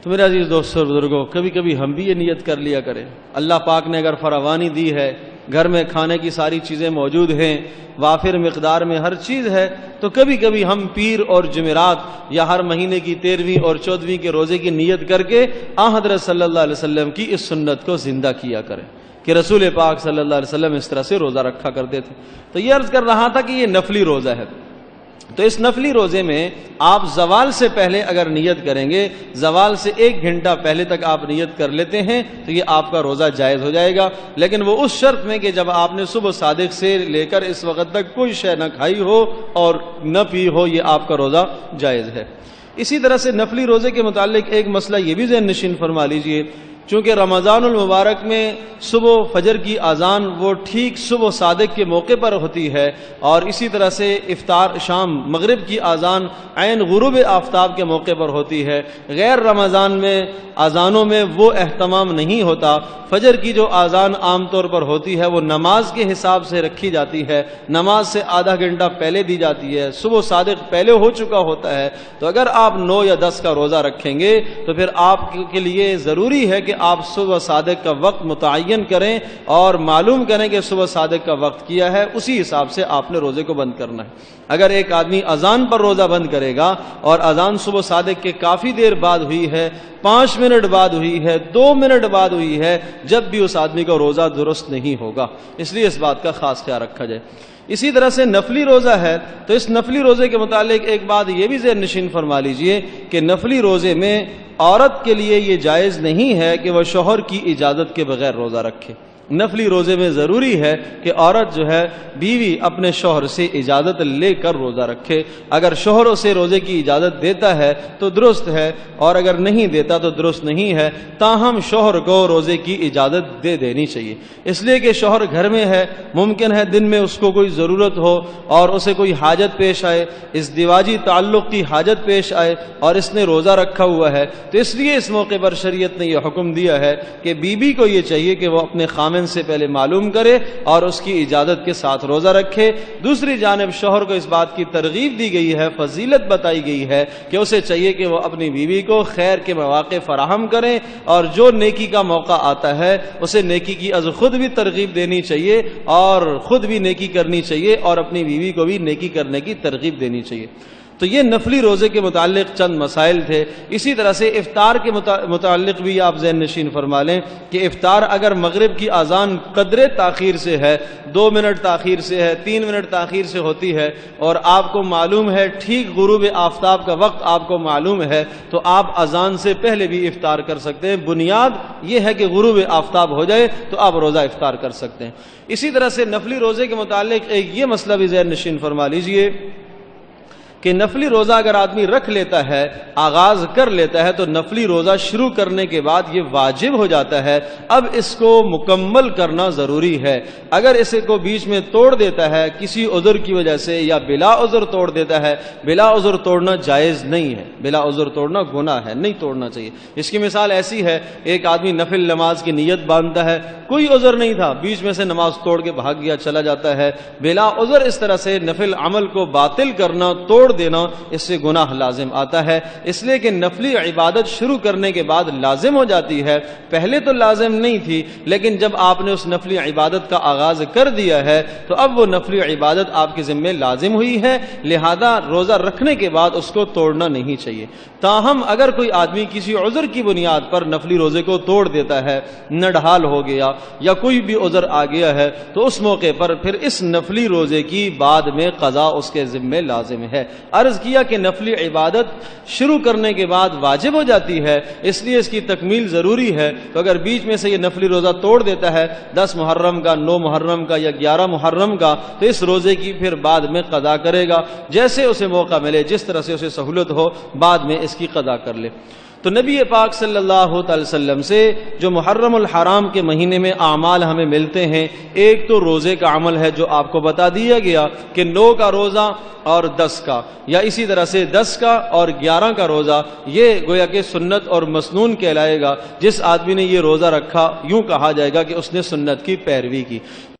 تو میرے عزیز دوستوں اور بزرگوں، کبھی کبھی ہم بھی یہ نیت کر لیا کریں، اللہ پاک نے اگر فراوانی دی ہے، گھر میں کھانے کی ساری چیزیں موجود ہیں، وافر مقدار میں ہر چیز ہے، تو کبھی کبھی ہم پیر اور جمعرات یا ہر مہینے کی 13ویں اور 14ویں کے روزے کی نیت کر کے حضرت صلی اللہ علیہ وسلم کی اس سنت کو زندہ کیا کریں کہ رسول پاک صلی اللہ علیہ وسلم اس طرح سے روزہ رکھا کرتے تھے۔ تو یہ عرض کر رہا تھا کہ یہ نفلی روزہ ہے، تو اس نفلی روزے میں آپ زوال سے پہلے اگر نیت کریں گے، زوال سے 1 گھنٹہ پہلے تک آپ نیت کر لیتے ہیں تو یہ آپ کا روزہ جائز ہو جائے گا، لیکن وہ اس شرط میں کہ جب آپ نے صبح صادق سے لے کر اس وقت تک کوئی شے نہ کھائی ہو اور نہ پی ہو، یہ آپ کا روزہ جائز ہے۔ اسی طرح سے نفلی روزے کے متعلق ایک مسئلہ یہ بھی ذہن نشین فرما لیجئے، چونکہ رمضان المبارک میں صبح فجر کی اذان وہ ٹھیک صبح صادق کے موقع پر ہوتی ہے، اور اسی طرح سے افطار شام مغرب کی اذان عین غروب آفتاب کے موقع پر ہوتی ہے۔ غیر رمضان میں اذانوں میں وہ اہتمام نہیں ہوتا۔ فجر کی جو اذان عام طور پر ہوتی ہے وہ نماز کے حساب سے رکھی جاتی ہے، نماز سے آدھا گھنٹہ پہلے دی جاتی ہے، صبح صادق پہلے ہو چکا ہوتا ہے۔ تو اگر آپ 9 یا 10 کا روزہ رکھیں گے تو پھر آپ کے لیے ضروری ہے کہ آپ صبح صادق کا وقت متعین کریں اور معلوم کریں کہ صبح صادق کا وقت کیا ہے، اسی حساب سے آپ نے روزے کو بند کرنا ہے۔ اگر ایک آدمی اذان پر روزہ بند کرے گا اور اذان صبح صادق کے کافی دیر بعد ہوئی ہے، 5 منٹ بعد ہوئی ہے، 2 منٹ بعد ہوئی ہے، جب بھی اس آدمی کا روزہ درست نہیں ہوگا، اس لیے اس بات کا خاص خیال رکھا جائے۔ اسی طرح سے نفلی روزہ ہے، تو اس نفلی روزے کے متعلق ایک بات یہ بھی ذہن نشین فرما لیجئے کہ نفلی روزے میں عورت کے لیے یہ جائز نہیں ہے کہ وہ شوہر کی اجازت کے بغیر روزہ رکھے۔ نفلی روزے میں ضروری ہے کہ عورت جو ہے بیوی اپنے شوہر سے اجازت لے کر روزہ رکھے۔ اگر شوہر اسے روزے کی اجازت دیتا ہے تو درست ہے، اور اگر نہیں دیتا تو درست نہیں ہے، تاہم شوہر کو روزے کی اجازت دے دینی چاہیے، اس لیے کہ شوہر گھر میں ہے، ممکن ہے دن میں اس کو کوئی ضرورت ہو اور اسے کوئی حاجت پیش آئے، ازدواجی تعلق کی حاجت پیش آئے اور اس نے روزہ رکھا ہوا ہے، تو اس لیے اس موقع پر شریعت نے یہ حکم دیا ہے کہ بیوی کو یہ چاہیے کہ وہ اپنے خامن سے پہلے معلوم کرے اور اس کی اجازت کے ساتھ روزہ رکھے۔ دوسری جانب شوہر کو اس بات کی ترغیب دی گئی ہے، فضیلت بتائی گئی ہے کہ اسے چاہیے کہ وہ اپنی بیوی کو خیر کے مواقع فراہم کریں، اور جو نیکی کا موقع آتا ہے اسے نیکی کی از خود بھی ترغیب دینی چاہیے اور خود بھی نیکی کرنی چاہیے اور اپنی بیوی کو بھی نیکی کرنے کی ترغیب دینی چاہیے۔ تو یہ نفلی روزے کے متعلق چند مسائل تھے۔ اسی طرح سے افطار کے متعلق بھی آپ ذہن نشین فرما لیں کہ افطار اگر مغرب کی اذان قدرے تاخیر سے ہے، 2 منٹ تاخیر سے ہے، 3 منٹ تاخیر سے ہوتی ہے، اور آپ کو معلوم ہے ٹھیک غروب آفتاب کا وقت آپ کو معلوم ہے، تو آپ اذان سے پہلے بھی افطار کر سکتے ہیں۔ بنیاد یہ ہے کہ غروب آفتاب ہو جائے تو آپ روزہ افطار کر سکتے ہیں۔ اسی طرح سے نفلی روزے کے متعلق ایک یہ مسئلہ بھی ذہن نشین فرما لیجئے کہ نفلی روزہ اگر آدمی رکھ لیتا ہے، آغاز کر لیتا ہے، تو نفلی روزہ شروع کرنے کے بعد یہ واجب ہو جاتا ہے، اب اس کو مکمل کرنا ضروری ہے۔ اگر اسے کو بیچ میں توڑ دیتا ہے کسی عذر کی وجہ سے یا بلا عذر توڑ دیتا ہے، بلا عذر توڑنا جائز نہیں ہے، بلا عذر توڑنا گناہ ہے، نہیں توڑنا چاہیے۔ اس کی مثال ایسی ہے، ایک آدمی نفل نماز کی نیت باندھتا ہے، کوئی عذر نہیں تھا، بیچ میں سے نماز توڑ کے بھاگ گیا، چلا جاتا ہے، بلا عذر اس طرح سے نفل عمل کو باطل کرنا، توڑ دینا، اس سے گناہ لازم آتا ہے۔ اس لیے کہ نفلی عبادت شروع کرنے کے بعد لازم ہو جاتی ہے، پہلے تو لازم نہیں تھی، لیکن جب آپ نے اس نفلی عبادت کا آغاز کر دیا ہے تو اب وہ نفلی عبادت آپ کے ذمہ لازم ہوئی ہے، لہذا روزہ رکھنے کے بعد اس کو توڑنا نہیں چاہیے۔ تاہم اگر کوئی آدمی کسی عذر کی بنیاد پر نفلی روزے کو توڑ دیتا ہے، نڈھال ہو گیا یا کوئی بھی عذر آ گیا ہے، تو اس موقع پر پھر اس نفلی روزے کی بعد میں قضا اس کے ذمہ لازم ہے۔ عرض کیا کہ نفلی عبادت شروع کرنے کے بعد واجب ہو جاتی ہے، اس لیے اس کی تکمیل ضروری ہے۔ تو اگر بیچ میں سے یہ نفلی روزہ توڑ دیتا ہے 10 محرم کا، 9 محرم کا یا 11 محرم کا، تو اس روزے کی پھر بعد میں قضا کرے گا، جیسے اسے موقع ملے، جس طرح سے اسے سہولت ہو، بعد میں اس کی قضا کر لے۔ تو نبی پاک صلی اللہ علیہ وسلم سے جو محرم الحرام کے مہینے میں اعمال ہمیں ملتے ہیں، ایک تو روزے کا عمل ہے جو آپ کو بتا دیا گیا کہ 9 کا روزہ اور 10 کا، یا اسی طرح سے 10 کا اور 11 کا روزہ، یہ گویا کہ سنت اور مسنون کہلائے گا۔ جس آدمی نے یہ روزہ رکھا، یوں کہا جائے گا کہ اس نے سنت کی پیروی کی۔